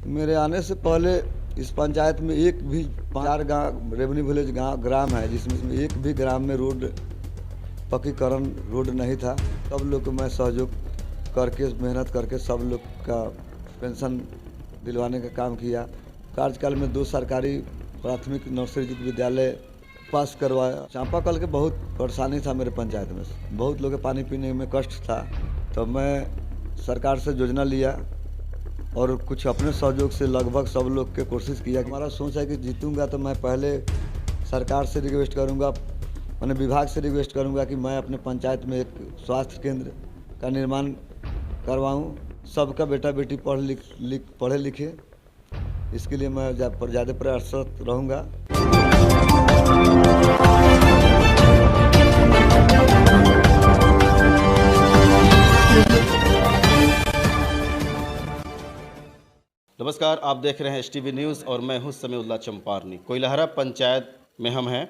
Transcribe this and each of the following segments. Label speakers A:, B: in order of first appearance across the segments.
A: मेरे आने से पहले इस पंचायत में एक भी 4 गाँव रेवन्यू विलेज गाँव ग्राम है जिसमें एक भी ग्राम में रोड पक्कीकरण रोड नहीं था। सब लोग को मैं सहयोग करके मेहनत करके सब लोग का पेंशन दिलवाने का काम किया। कार्यकाल में 2 सरकारी प्राथमिक नर्सरी विद्यालय पास करवाया। चापाकल के बहुत परेशानी था मेरे पंचायत में, बहुत लोग के पानी पीने में कष्ट था। तो मैं सरकार से योजना लिया और कुछ अपने सहयोग से लगभग सब लोग के कोशिश किया। हमारा सोच है कि जीतूंगा तो मैं पहले सरकार से रिक्वेस्ट करूंगा, मैंने विभाग से रिक्वेस्ट करूंगा कि मैं अपने पंचायत में एक स्वास्थ्य केंद्र का निर्माण करवाऊं। सबका बेटा बेटी पढ़े लिखे, इसके लिए मैं ज़्यादा प्रयासरत रहूँगा।
B: नमस्कार, आप देख रहे हैं एसटीवी न्यूज़ और मैं हूं समीउल्लाह चंपारनी। कोइलहरा पंचायत में हम हैं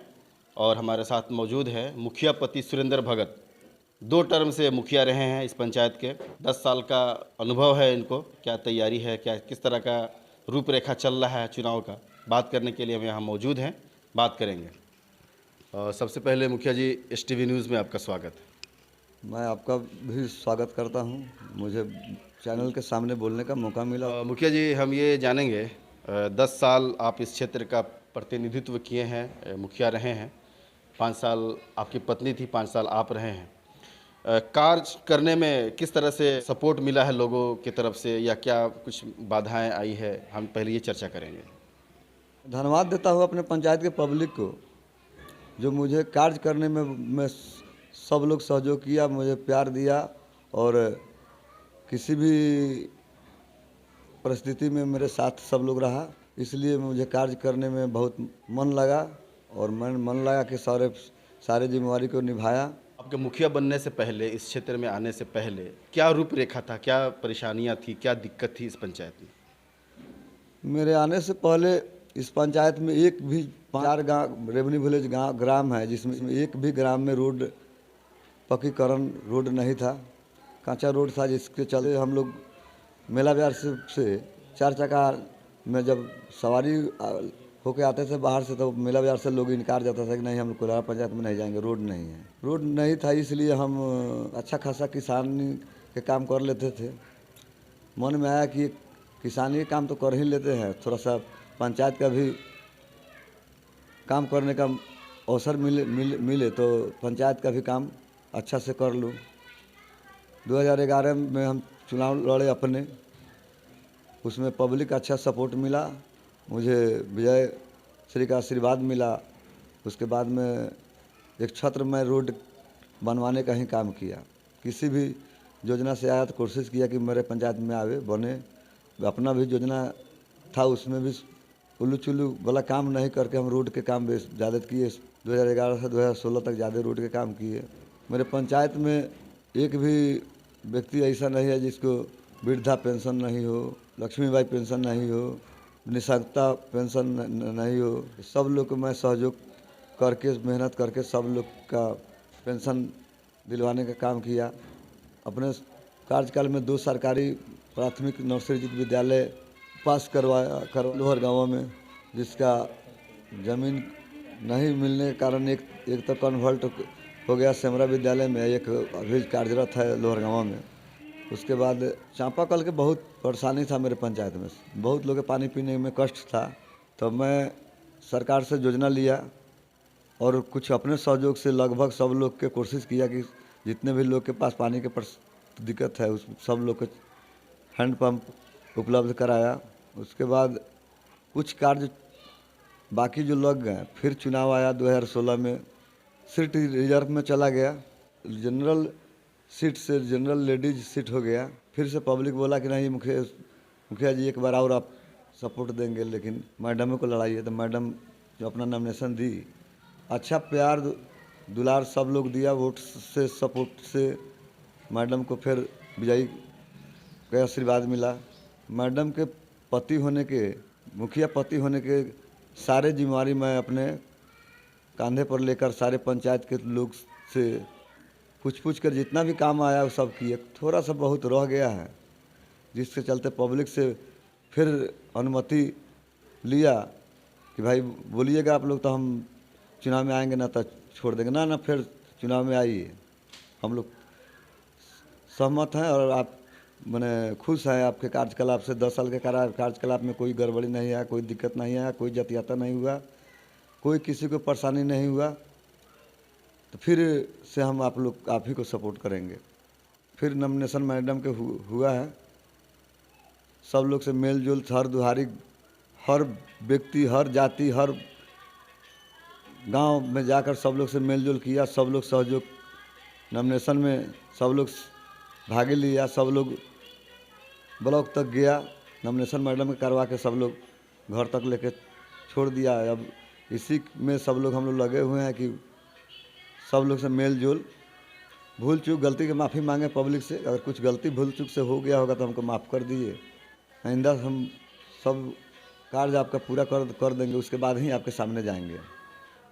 B: और हमारे साथ मौजूद है मुखिया पति सुरेंद्र भगत। 2 टर्म से मुखिया रहे हैं इस पंचायत के। 10 साल का अनुभव है इनको। क्या तैयारी है, क्या किस तरह का रूपरेखा चल रहा है चुनाव का, बात करने के लिए हम यहाँ मौजूद हैं, बात करेंगे। सबसे पहले मुखिया जी, एसटीवी न्यूज़ में आपका स्वागत है।
A: मैं आपका भी स्वागत करता हूं, मुझे चैनल के सामने बोलने का मौका मिला।
B: मुखिया जी, हम ये जानेंगे 10 साल आप इस क्षेत्र का प्रतिनिधित्व किए हैं, मुखिया रहे हैं। 5 साल आपकी पत्नी थी, 5 साल आप रहे हैं। कार्य करने में किस तरह से सपोर्ट मिला है लोगों की तरफ से, या क्या कुछ बाधाएं आई है, हम पहले ये चर्चा करेंगे।
A: धन्यवाद देता हूं अपने पंचायत के पब्लिक को, जो मुझे कार्य करने में सब लोग सहयोग किया, मुझे प्यार दिया और किसी भी परिस्थिति में मेरे साथ सब लोग रहा। इसलिए मुझे कार्य करने में बहुत मन लगा और मन लगा कि सारे जिम्मेवारी को निभाया।
B: आपके मुखिया बनने से पहले, इस क्षेत्र में आने से पहले क्या रूपरेखा था, क्या परेशानियां थी, क्या दिक्कत थी इस पंचायत में?
A: मेरे आने से पहले इस पंचायत में एक भी 4 गाँव रेवन्यू विलेज गाँव ग्राम है जिसमें एक भी ग्राम में रोड पक्कीकरण रोड नहीं था। कांचा रोड था, जिसके चलते हम लोग मेला बाजार से 4 चक्का में जब सवारी होके आते थे बाहर से, तो मेला बाजार से लोग इनकार जाता था कि नहीं, हम कोइलहरा पंचायत में नहीं जाएंगे, रोड नहीं है। रोड नहीं था, इसलिए हम अच्छा खासा किसानी के काम कर लेते थे। मन में आया कि किसानी के काम तो कर ही लेते हैं, थोड़ा सा पंचायत का भी काम करने का अवसर मिले तो पंचायत का भी काम अच्छा से कर लूँ। 2011 में हम चुनाव लड़े अपने, उसमें पब्लिक का अच्छा सपोर्ट मिला, मुझे विजय श्री का आशीर्वाद मिला। उसके बाद में एक छत्र में रोड बनवाने का ही काम किया। किसी भी योजना से आया तो कोशिश किया कि मेरे पंचायत में आवे, बने। अपना भी योजना था, उसमें भी उल्लू चुल्लू वाला काम नहीं करके हम रोड के काम ज़्यादा किए। 2011 से 2016 तक ज़्यादा रोड के काम किए। मेरे पंचायत में एक भी व्यक्ति ऐसा नहीं है जिसको वृद्धा पेंशन नहीं हो, लक्ष्मीबाई पेंशन नहीं हो, निःशक्ता पेंशन नहीं हो। सब लोग को मैं सहयोग करके मेहनत करके सब लोग का पेंशन दिलवाने का काम किया। अपने कार्यकाल में 2 सरकारी प्राथमिक नर्सरी विद्यालय पास करवाया लोहर गाँव में, जिसका ज़मीन नहीं मिलने के कारण एक तो कन्वर्ट हो गया सेमरा विद्यालय में, एक अभी कार्यरत है लोहर गाँव में। उसके बाद चापाकल के बहुत परेशानी था मेरे पंचायत में, बहुत लोग के पानी पीने में कष्ट था। तो मैं सरकार से योजना लिया और कुछ अपने सहयोग से लगभग सब लोग के कोशिश किया कि जितने भी लोग के पास पानी के दिक्कत है उस सब लोग को हैंडपम्प उपलब्ध कराया। उसके बाद कुछ कार्य बाकी जो लग गए, फिर चुनाव आया 2016 में, सीट रिजर्व में चला गया, जनरल सीट से जनरल लेडीज सीट हो गया। फिर से पब्लिक बोला कि नहीं मुखिया जी एक बार और आप सपोर्ट देंगे, लेकिन मैडम को लड़ाई है। तो मैडम जो अपना नॉमिनेशन दी, अच्छा प्यार दुलार सब लोग दिया, वोट से सपोर्ट से मैडम को फिर विजयी का आशीर्वाद मिला। मैडम के पति होने के, मुखिया पति होने के सारे जिम्मेवारी मैं अपने कंधे पर लेकर सारे पंचायत के लोग से पूछ कर जितना भी काम आया वो सब किए। थोड़ा सा बहुत रह गया है, जिसके चलते पब्लिक से फिर अनुमति लिया कि भाई बोलिएगा आप लोग तो हम चुनाव में आएंगे, ना तो छोड़ देंगे। ना फिर चुनाव में आइए, हम लोग सहमत हैं और आप मैंने खुश हैं आपके कार्यकलाप से। 10 साल के कार्यकलाप में कोई गड़बड़ी नहीं है, कोई दिक्कत नहीं है, कोई जातियाता नहीं हुआ, कोई किसी को परेशानी नहीं हुआ। तो फिर से हम आप ही को सपोर्ट करेंगे। फिर नॉमिनेशन मैडम के हुआ है। सब लोग से मेल जोल, हर दुहारी, हर व्यक्ति, हर जाति, हर गांव में जाकर सब लोग से मेल जोल किया। सब लोग सहयोग, नॉमिनेशन में सब लोग भाग लिया। सब लोग ब्लॉक तक गया, नॉमिनेशन मैडम के करवा के सब लोग घर तक लेके छोड़ दिया। अब इसी में सब लोग हम लोग लगे हुए हैं कि सब लोग से मेल जोल, भूल चूक गलती की माफ़ी मांगे पब्लिक से। अगर कुछ गलती भूल चूक से हो गया होगा तो हमको माफ़ कर दीजिए। आइंदा हम सब कार्य आपका पूरा कर देंगे, उसके बाद ही आपके सामने जाएंगे।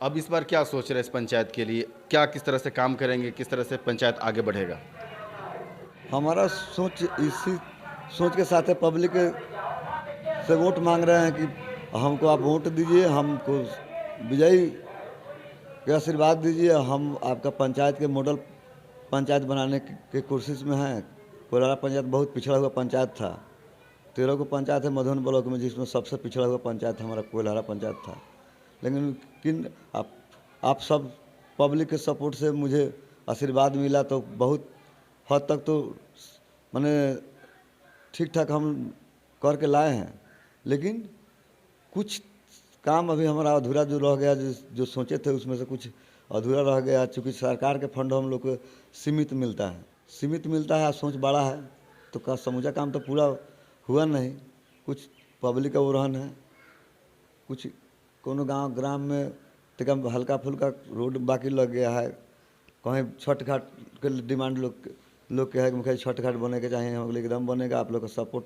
B: अब इस बार क्या सोच रहे हैं इस पंचायत के लिए, क्या किस तरह से काम करेंगे, किस तरह से पंचायत आगे बढ़ेगा?
A: हमारा सोच इसी सोच के साथ है, पब्लिक से वोट मांग रहे हैं कि हमको आप वोट दीजिए, हमको विजयी के आशीर्वाद दीजिए। हम आपका पंचायत के मॉडल पंचायत बनाने की कोशिश में हैं। कोलारा पंचायत बहुत पिछड़ा हुआ पंचायत था। 13 को पंचायत है मधुबन ब्लॉक में, जिसमें सबसे पिछड़ा हुआ पंचायत हमारा कोलारा पंचायत था। लेकिन आप सब पब्लिक के सपोर्ट से मुझे आशीर्वाद मिला, तो बहुत हद तक तो मैंने ठीक ठाक हम करके लाए हैं। लेकिन कुछ काम अभी हमारा अधूरा जो रह गया, जो सोचे थे उसमें से कुछ अधूरा रह गया। चूँकि सरकार के फंड हम लोग को सीमित मिलता है, सोच बड़ा है, तो का समूचा काम तो पूरा हुआ नहीं। कुछ पब्लिक का ओरहन है, कुछ कोनो गांव ग्राम में तक हल्का फुल्का रोड बाकी लग गया है। कहीं छठ घाट के डिमांड लोग के है कि मुझे छठ घाट बने के चाहिए, हम लोग एकदम बनेगा, आप लोग का सपोर्ट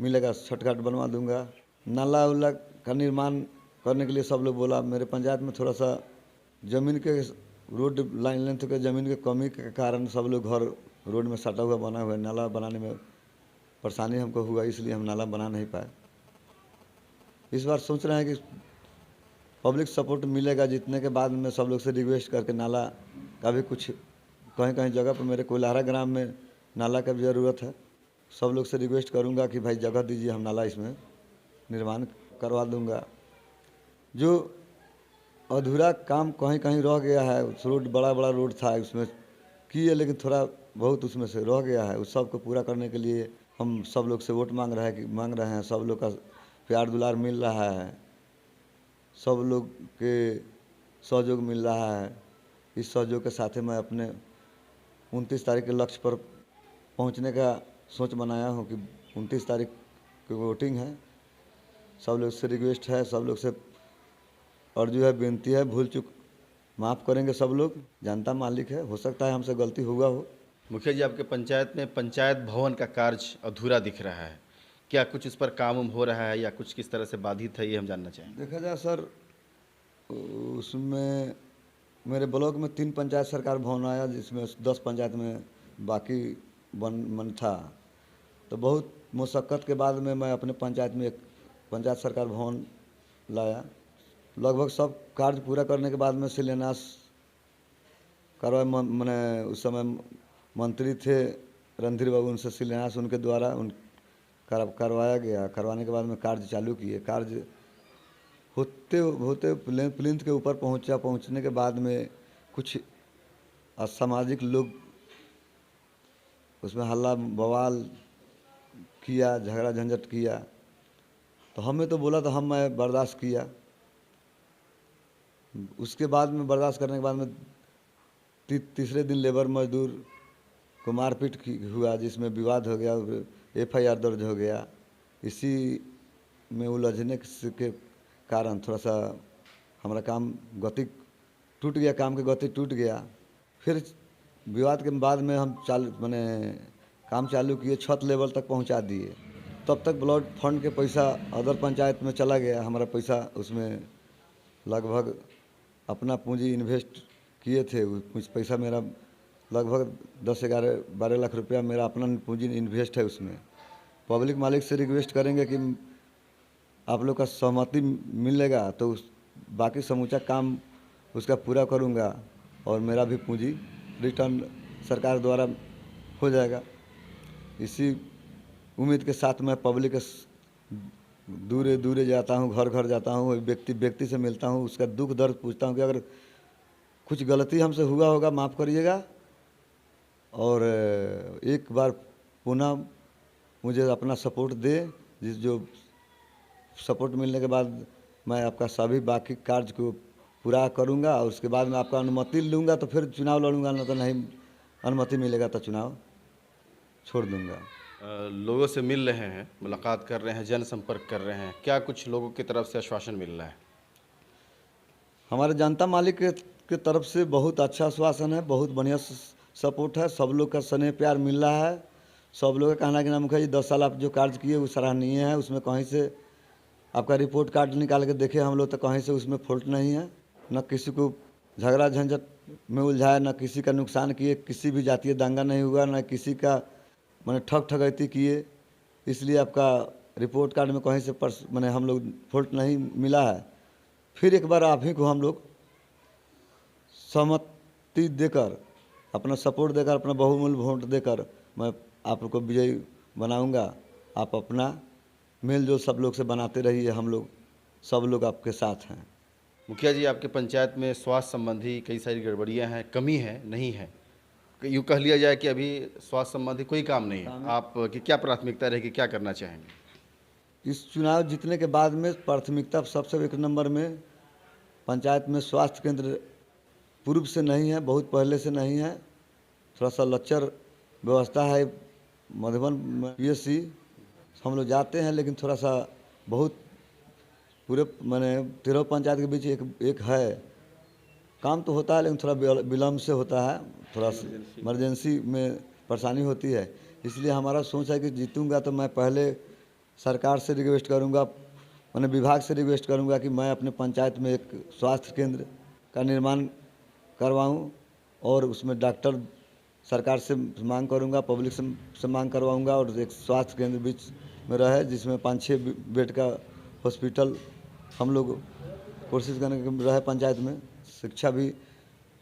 A: मिलेगा, छठ घाट बनवा दूंगा। नाला उला का निर्माण करने के लिए सब लोग बोला। मेरे पंचायत में थोड़ा सा ज़मीन के रोड लाइन लेंथ के ज़मीन के कमी के कारण सब लोग घर रोड में सटा हुआ बना हुआ है। नाला बनाने में परेशानी हमको हुआ, इसलिए हम नाला बना नहीं पाए। इस बार सोच रहे हैं कि पब्लिक सपोर्ट मिलेगा जीतने के बाद में सब लोग से रिक्वेस्ट करके नाला का भी कुछ कहीं जगह पर, मेरे कोलारा ग्राम में नाला का भी ज़रूरत है। सब लोग से रिक्वेस्ट करूंगा कि भाई जगह दीजिए, हम नाला इसमें निर्माण करवा दूंगा। जो अधूरा काम कहीं रह गया है, उस रोड बड़ा रोड था उसमें किए, लेकिन थोड़ा बहुत उसमें से रह गया है। उस सब को पूरा करने के लिए हम सब लोग से वोट मांग रहे हैं। सब लोग का प्यार दुलार मिल रहा है, सब लोग के सहयोग मिल रहा है। इस सहयोग के साथ मैं अपने 29 तारीख के लक्ष्य पर पहुंचने का सोच बनाया हूं कि 29 तारीख की वोटिंग है। सब लोग से रिक्वेस्ट है, सब लोग से और जो है विनती है, भूल चूक माफ़ करेंगे सब लोग। जनता मालिक है, हो सकता है हमसे गलती हुआ हो।
B: मुखिया जी, आपके पंचायत में पंचायत भवन का कार्य अधूरा दिख रहा है, क्या कुछ उस पर काम हो रहा है या कुछ किस तरह से बाधित है, ये हम जानना चाहेंगे।
A: देखा जाए सर, उसमें मेरे ब्लॉक में 3 पंचायत सरकार भवन आया, जिसमें 10 पंचायत में बाकी बन था। तो बहुत मुशक्क़त के बाद में मैं अपने पंचायत में एक पंचायत सरकार भवन लाया। लगभग सब कार्य पूरा करने के बाद में शिलान्यास करवाया। मैंने उस समय मंत्री थे रणधीर बाबू, उनसे शिलान्यास उनके द्वारा करवाया गया। करवाने के बाद में कार्य चालू किए। कार्य होते प्लिंथ के ऊपर पहुंचने के बाद में कुछ असामाजिक लोग उसमें हल्ला बवाल किया, झगड़ा झंझट किया। तो हमें तो बोला, तो मैं बर्दाश्त किया। उसके बाद में बर्दाश्त करने के बाद में तीसरे दिन लेबर मजदूर को मारपीट हुआ, जिसमें विवाद हो गया, FIR दर्ज हो गया। इसी में उलझने के कारण थोड़ा सा हमारा काम गति टूट गया, काम की गति टूट गया। फिर विवाद के बाद में हम काम चालू किए, छत लेवल तक पहुंचा दिए। तब तक ब्लॉक फंड के पैसा अदर पंचायत में चला गया। हमारा पैसा उसमें लगभग अपना पूंजी इन्वेस्ट किए थे, कुछ पैसा मेरा लगभग 10-11-12 लाख रुपया मेरा अपना पूंजी इन्वेस्ट है उसमें। पब्लिक मालिक से रिक्वेस्ट करेंगे कि आप लोग का सहमति मिलेगा तो बाकी समूचा काम उसका पूरा करूँगा और मेरा भी पूंजी रिटर्न सरकार द्वारा हो जाएगा। इसी उम्मीद के साथ मैं पब्लिक के दूरे दूरे जाता हूँ, घर घर जाता हूँ, व्यक्ति व्यक्ति से मिलता हूँ, उसका दुख दर्द पूछता हूँ कि अगर कुछ गलती हमसे हुआ होगा माफ़ करिएगा और एक बार पुनः मुझे अपना सपोर्ट दे। जो सपोर्ट मिलने के बाद मैं आपका सभी बाकी कार्य को पूरा करूंगा और उसके बाद मैं आपका अनुमति लूँगा तो फिर चुनाव लड़ूंगा, ना तो नहीं अनुमति मिलेगा तो चुनाव छोड़ दूंगा।
B: लोगों से मिल रहे हैं, मुलाकात कर रहे हैं, जनसंपर्क कर रहे हैं, क्या कुछ लोगों की तरफ से आश्वासन मिल रहा है?
A: हमारे जनता मालिक के तरफ से बहुत अच्छा आश्वासन है, बहुत बढ़िया सपोर्ट है, सब लोग का स्नेह प्यार मिल रहा है। सब लोग का कहना है कि ना मुखिया जी 10 साल आप जो कार्य किए वो सराहनीय है, उसमें कहीं से आपका रिपोर्ट कार्ड निकाल के देखे हम लोग तो कहीं से उसमें फॉल्ट नहीं है, न किसी को झगड़ा झंझट में उलझाया, न किसी का नुकसान किए, किसी भी जातीय दंगा नहीं हुआ, न किसी का मैंने ठग ठगैती किए। इसलिए आपका रिपोर्ट कार्ड में कहीं से मैंने हम लोग फॉल्ट नहीं मिला है। फिर एक बार आप ही को हम लोग सहमति देकर, अपना सपोर्ट देकर, अपना बहुमूल्य वोट देकर मैं आपको विजयी बनाऊंगा। आप अपना मेल जोल सब लोग से बनाते रहिए, हम लोग सब लोग आपके साथ हैं।
B: मुखिया जी, आपके पंचायत में स्वास्थ्य संबंधी कई सारी गड़बड़ियां हैं, कमी है, नहीं है? यूँ कह लिया जाए कि अभी स्वास्थ्य संबंधी कोई काम नहीं है। आपकी क्या प्राथमिकता रहेगी, क्या करना चाहेंगे?
A: इस चुनाव जीतने के बाद में प्राथमिकता सबसे एक नंबर में पंचायत में स्वास्थ्य केंद्र पूर्व से नहीं है, बहुत पहले से नहीं है, थोड़ा सा लच्चर व्यवस्था है। मधुबन PSC हम लोग जाते हैं लेकिन थोड़ा सा बहुत पूरे मैंने 13 पंचायत के बीच एक है, काम तो होता है लेकिन थोड़ा विलम्ब से होता है, थोड़ा इमरजेंसी में परेशानी होती है। इसलिए हमारा सोच है कि जीतूंगा तो मैं पहले सरकार से रिक्वेस्ट करूंगा, मैंने विभाग से रिक्वेस्ट करूंगा कि मैं अपने पंचायत में एक स्वास्थ्य केंद्र का निर्माण करवाऊं और उसमें डॉक्टर सरकार से मांग करूंगा, पब्लिक से मांग करवाऊंगा और एक स्वास्थ्य केंद्र बीच में रहे जिसमें 5-6 बेड का हॉस्पिटल हम लोग कोशिश करने रहे। पंचायत में शिक्षा भी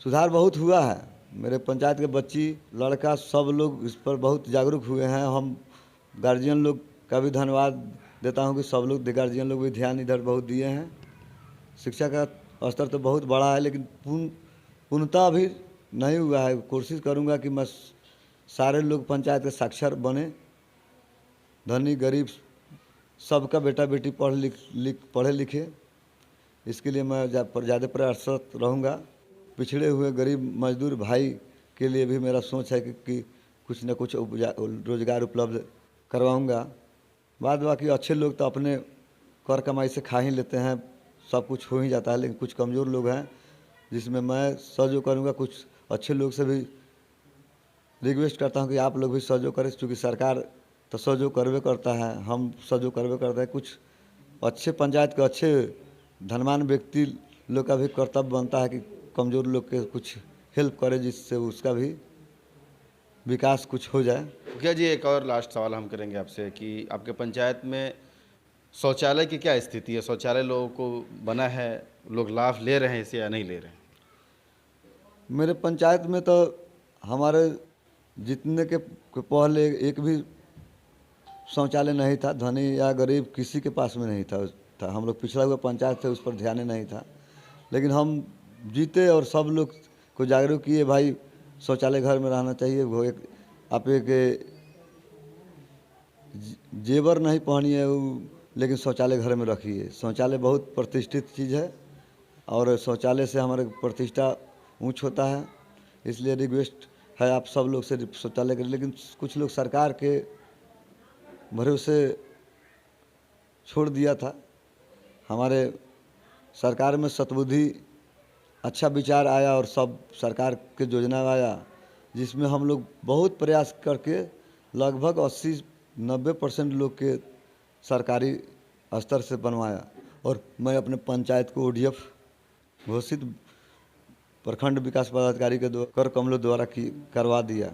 A: सुधार बहुत हुआ है, मेरे पंचायत के बच्ची लड़का सब लोग इस पर बहुत जागरूक हुए हैं। हम गार्जियन लोग का भी धन्यवाद देता हूं कि सब लोग गार्जियन लोग भी ध्यान इधर बहुत दिए हैं। शिक्षा का स्तर तो बहुत बड़ा है लेकिन पूर्णतः अभी नहीं हुआ है। कोशिश करूंगा कि मैं सारे लोग पंचायत के साक्षर बने, धनी गरीब सबका बेटा बेटी पढ़े लिखे, इसके लिए मैं ज़्यादा प्रयासरत रहूँगा। पिछड़े हुए गरीब मजदूर भाई के लिए भी मेरा सोच है कि कुछ न कुछ रोजगार उपलब्ध करवाऊँगा। बाद बाकी अच्छे लोग तो अपने कर कमाई से खा ही लेते हैं, सब कुछ हो ही जाता है, लेकिन कुछ कमज़ोर लोग हैं जिसमें मैं सहयोग करूँगा। कुछ अच्छे लोग से भी रिक्वेस्ट करता हूँ कि आप लोग भी सहयोग करें, क्योंकि सरकार तो सहयोग करवे करता है, हम सहयोग करवे करते हैं। कुछ अच्छे पंचायत के अच्छे धनवान व्यक्ति लोग का भी कर्तव्य बनता है कि कमज़ोर लोग के कुछ हेल्प करे जिससे उसका भी विकास कुछ हो जाए।
B: मुखिया जी, एक और लास्ट सवाल हम करेंगे आपसे कि आपके पंचायत में शौचालय की क्या स्थिति है? शौचालय लोगों को बना है, लोग लाभ ले रहे हैं इसे या नहीं ले रहे हैं?
A: मेरे पंचायत में तो हमारे जीतने के पहले एक भी शौचालय नहीं था, धनी या गरीब किसी के पास में नहीं था। हम लोग पिछड़ा हुआ पंचायत थे, उस पर ध्यान नहीं था, लेकिन हम जीते और सब लोग को जागरूक किए, भाई शौचालय घर में रहना चाहिए। वो आप एक जेवर नहीं पहनिए लेकिन शौचालय घर में रखिए। शौचालय बहुत प्रतिष्ठित चीज़ है और शौचालय से हमारे प्रतिष्ठा ऊंच होता है। इसलिए रिक्वेस्ट है आप सब लोग से शौचालय करें, लेकिन कुछ लोग सरकार के भरोसे छोड़ दिया था। हमारे सरकार में सद्बुद्धि अच्छा विचार आया और सब सरकार के योजना आया जिसमें हम लोग बहुत प्रयास करके लगभग 80-90% लोग के सरकारी स्तर से बनवाया और मैं अपने पंचायत को ODF घोषित प्रखंड विकास पदाधिकारी के कर कमलों द्वारा करवा दिया।